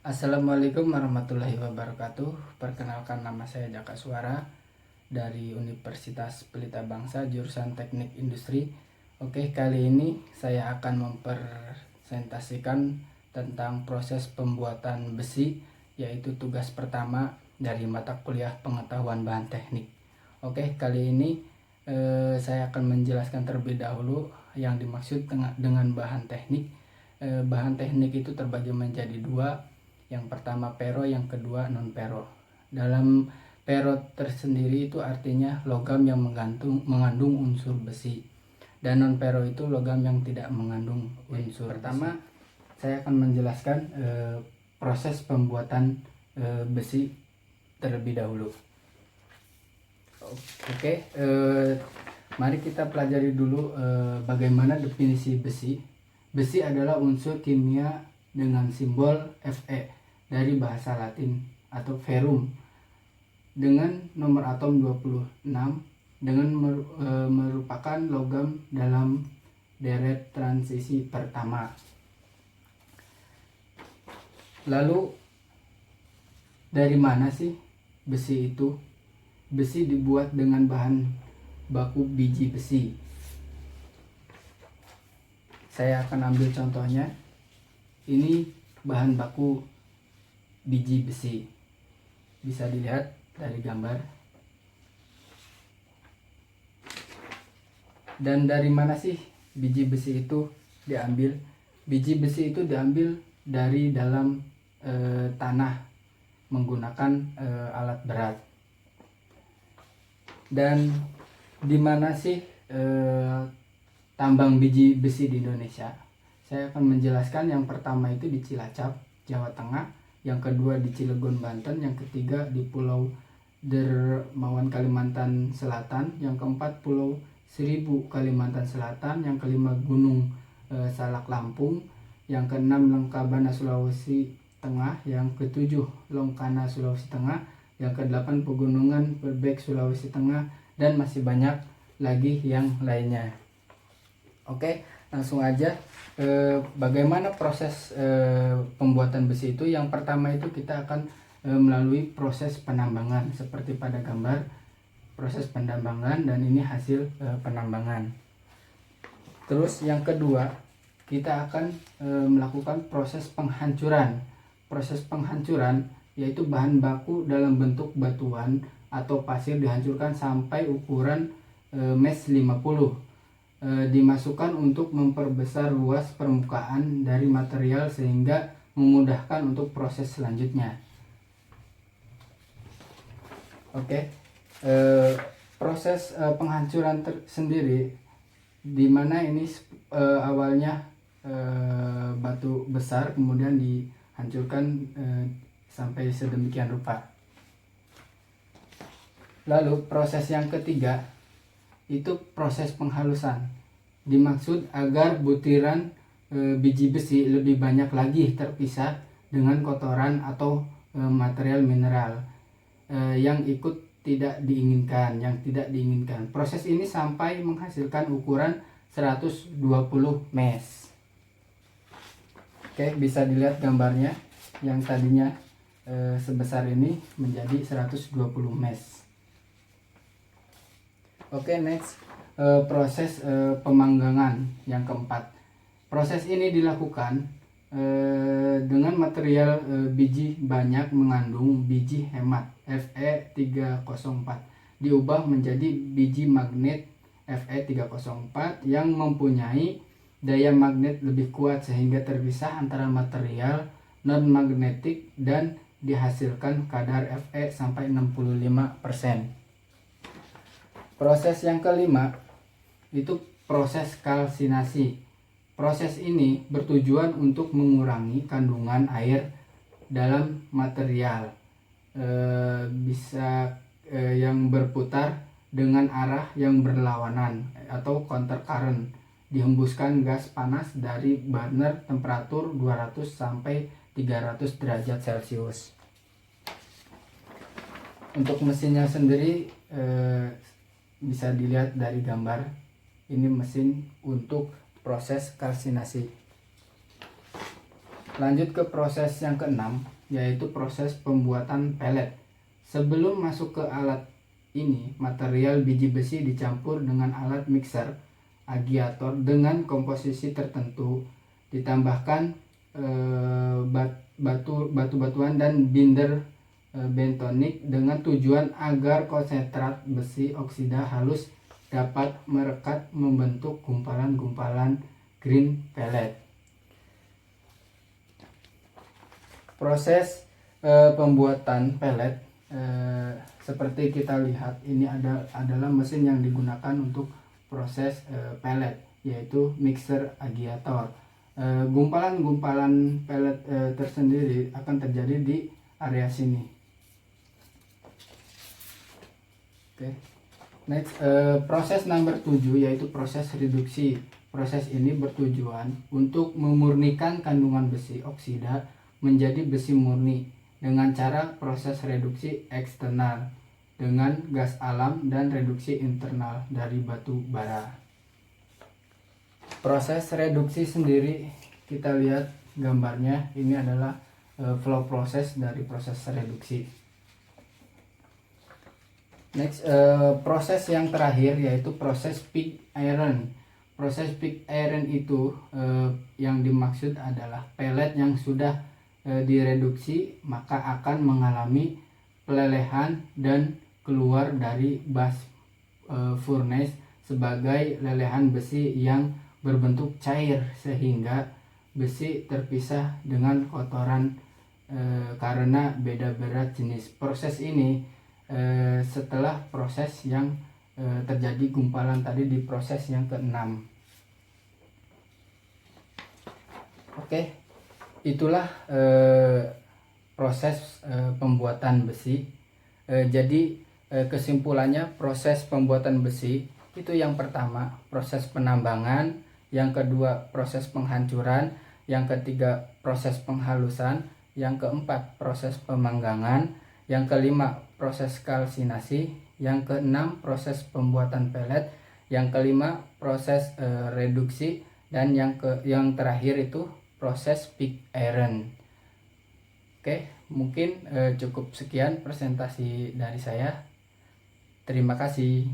Assalamualaikum warahmatullahi wabarakatuh. Perkenalkan, nama saya Jaka Suara dari Universitas Pelita Bangsa, jurusan Teknik Industri. Oke, kali ini saya akan mempresentasikan tentang proses pembuatan besi, yaitu tugas pertama dari mata kuliah pengetahuan bahan teknik. Oke, kali ini saya akan menjelaskan terlebih dahulu yang dimaksud dengan bahan teknik. Bahan teknik itu terbagi menjadi dua. Yang pertama pero, yang kedua non pero. Dalam pero tersendiri itu artinya logam yang mengandung unsur besi, dan non pero itu logam yang tidak mengandung unsur pertama besi. Saya akan menjelaskan proses pembuatan besi terlebih dahulu. Oke, mari kita pelajari dulu bagaimana definisi besi. Besi adalah unsur kimia dengan simbol Fe dari bahasa Latin atau ferrum dengan nomor atom 26 dengan merupakan logam dalam deret transisi pertama. Lalu dari mana sih besi itu? Besi dibuat dengan bahan baku biji besi. Saya akan ambil contohnya. Ini bahan baku biji besi, bisa dilihat dari gambar. Dan dari mana sih biji besi itu diambil? Biji besi itu diambil dari dalam tanah menggunakan alat berat. Dan di mana sih tambang biji besi di Indonesia? Saya akan menjelaskan. Yang pertama itu di Cilacap, Jawa Tengah, yang kedua di Cilegon, Banten, yang ketiga di Pulau Dermawan, Kalimantan Selatan, yang keempat Pulau Seribu, Kalimantan Selatan, yang kelima Gunung Salak, Lampung, yang keenam Langkabana, Sulawesi Tengah, yang ketujuh Longkana, Sulawesi Tengah, yang kedelapan Pegunungan Berbek, Sulawesi Tengah, dan masih banyak lagi yang lainnya. Oke, langsung aja. Bagaimana proses pembuatan besi itu? Yang pertama itu kita akan melalui proses penambangan seperti pada gambar, proses penambangan, dan ini hasil penambangan. Terus yang kedua, kita akan melakukan proses penghancuran. Proses penghancuran yaitu bahan baku dalam bentuk batuan atau pasir dihancurkan sampai ukuran mes 50. Dimasukkan untuk memperbesar luas permukaan dari material sehingga memudahkan untuk proses selanjutnya. Oke, proses penghancuran sendiri, di mana ini awalnya batu besar kemudian dihancurkan sampai sedemikian rupa. Lalu proses yang ketiga itu proses penghalusan. Dimaksud agar butiran biji besi lebih banyak lagi terpisah dengan kotoran atau material mineral yang tidak diinginkan. Proses ini sampai menghasilkan ukuran 120 mes. Oke, bisa dilihat gambarnya. Yang tadinya sebesar ini menjadi 120 mes. Oke, next, proses pemanggangan yang keempat. Proses ini dilakukan dengan material biji banyak mengandung biji hemat Fe304 diubah menjadi biji magnet Fe304 yang mempunyai daya magnet lebih kuat sehingga terpisah antara material non magnetik dan dihasilkan kadar Fe sampai 65%. Proses yang kelima itu proses kalsinasi. Proses ini bertujuan untuk mengurangi kandungan air dalam material, yang berputar dengan arah yang berlawanan atau counter current. Dihembuskan gas panas dari burner temperatur 200 sampai 300 derajat Celcius. Untuk mesinnya sendiri bisa dilihat dari gambar. Ini mesin untuk proses kalsinasi. Lanjut ke proses yang keenam, yaitu proses pembuatan pelet. Sebelum masuk ke alat ini, material biji besi dicampur dengan alat mixer agiator dengan komposisi tertentu, ditambahkan batu-batuan dan binder bentonik dengan tujuan agar konsentrat besi oksida halus dapat merekat membentuk gumpalan-gumpalan green pellet. Proses pembuatan pellet seperti kita lihat ini adalah mesin yang digunakan untuk proses pellet, yaitu mixer agiator. Gumpalan-gumpalan pellet tersendiri akan terjadi di area sini. Oke. Next, proses nomor 7 yaitu proses reduksi. Proses ini bertujuan untuk memurnikan kandungan besi oksida menjadi besi murni dengan cara proses reduksi eksternal dengan gas alam dan reduksi internal dari batu bara. Proses reduksi sendiri kita lihat gambarnya, ini adalah flow proses dari proses reduksi. Next, proses yang terakhir yaitu proses pig iron. Proses pig iron itu yang dimaksud adalah pellet yang sudah direduksi maka akan mengalami pelelehan dan keluar dari blast furnace sebagai lelehan besi yang berbentuk cair sehingga besi terpisah dengan kotoran karena beda berat jenis. Proses ini setelah proses yang terjadi gumpalan tadi di proses yang keenam. Oke, itulah proses pembuatan besi. Jadi kesimpulannya, proses pembuatan besi itu yang pertama proses penambangan, yang kedua proses penghancuran, yang ketiga proses penghalusan, yang keempat proses pemanggangan, yang kelima proses kalsinasi, yang keenam proses pembuatan pelet, yang kelima proses reduksi, dan yang terakhir itu proses pig iron. Oke, mungkin cukup sekian presentasi dari saya. Terima kasih.